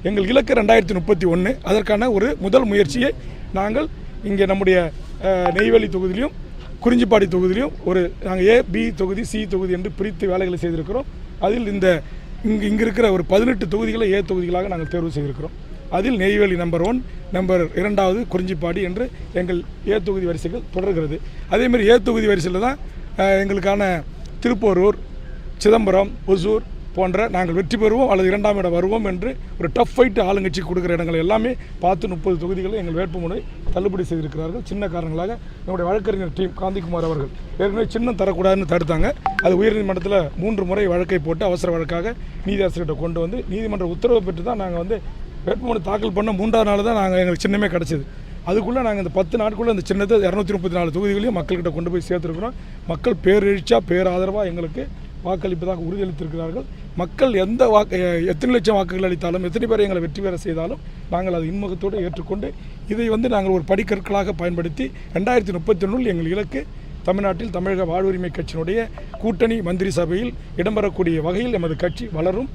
எங்கள் இலக்கு 2031. அதற்கான ஒரு முதல் முயற்சியை நாங்கள் இங்கே நம்முடைய நெய்வேலி தொகுதியிலும் குறிஞ்சிப்பாடி தொகுதியிலும் நாங்கள் A, B தொகுதி, C தொகுதி என்று பிரித்து வேலைகளை செய்திருக்கிறோம். அதில் இங்கே இருக்கிற ஒரு 18 தொகுதிகளை A தொகுதிகளாக நாங்கள் தேர்வு செய்திருக்கிறோம். அதில் நெய்வேலி நம்பர் 1, நம்பர் 2 குறிஞ்சிப்பாடி என்று எங்கள் A தொகுதி வரிசைகள் தொடர்கிறது. அதேமாதிரி A தொகுதி வரிசையில் தான் எங்களுக்கான திருப்போரூர், சிதம்பரம், ஒசூர் போன்ற நாங்கள் வெற்றி பெறுவோம் அல்லது 2ஆம் இடம் வருவோம் என்று ஒரு டஃப் ஃபைட் ஆளுங்கட்சி கொடுக்குற இடங்கள் எல்லாமே பார்த்து 30 தொகுதிகளை எங்கள் வேட்புமனு தள்ளுபடி செய்திருக்கிறார்கள். சின்ன காரணங்களாக எங்களுடைய வழக்கறிஞர் டீம் காந்திகுமார் அவர்கள் ஏற்கனவே சின்னம் தரக்கூடாதுன்னு தடுத்தாங்க. அது உயர்நீதிமன்றத்தில் 3 முறை வழக்கை போட்டு அவசர வழக்காக நீதியரசர்கிட்ட கொண்டு வந்து நீதிமன்ற உத்தரவு பெற்று தான் நாங்கள் வேட்புமனு தாக்கல் பண்ண 3ஆவது நாள் தான் எங்களுக்கு சின்னமே கிடச்சிது. அதுக்குள்ளே நாங்கள் இந்த 10 நாட்குள்ளே அந்த சின்னத்தை 234 தொகுதிகளையும் மக்கள்கிட்ட கொண்டு போய் சேர்த்துருக்கிறோம். மக்கள் பேரெழுச்சியாக பேராதரவாக எங்களுக்கு வாக்களிப்பதாக உறுதியளித்திருக்கிறார்கள். மக்கள் எத்தனை லட்சம் வாக்குகள் அளித்தாலும், எத்தனை பேரை எங்களை வெற்றி பெற செய்தாலும் நாங்கள் அதை இன்முகத்தோடு ஏற்றுக்கொண்டு இதை நாங்கள் ஒரு படிக்கற்களாக பயன்படுத்தி 2031 எங்கள் இலக்கு தமிழ்நாட்டில் தமிழக வாழ்வுரிமை கட்சியினுடைய கூட்டணி மந்திரி சபையில் இடம்பெறக்கூடிய வகையில் எமது கட்சி வளரும்.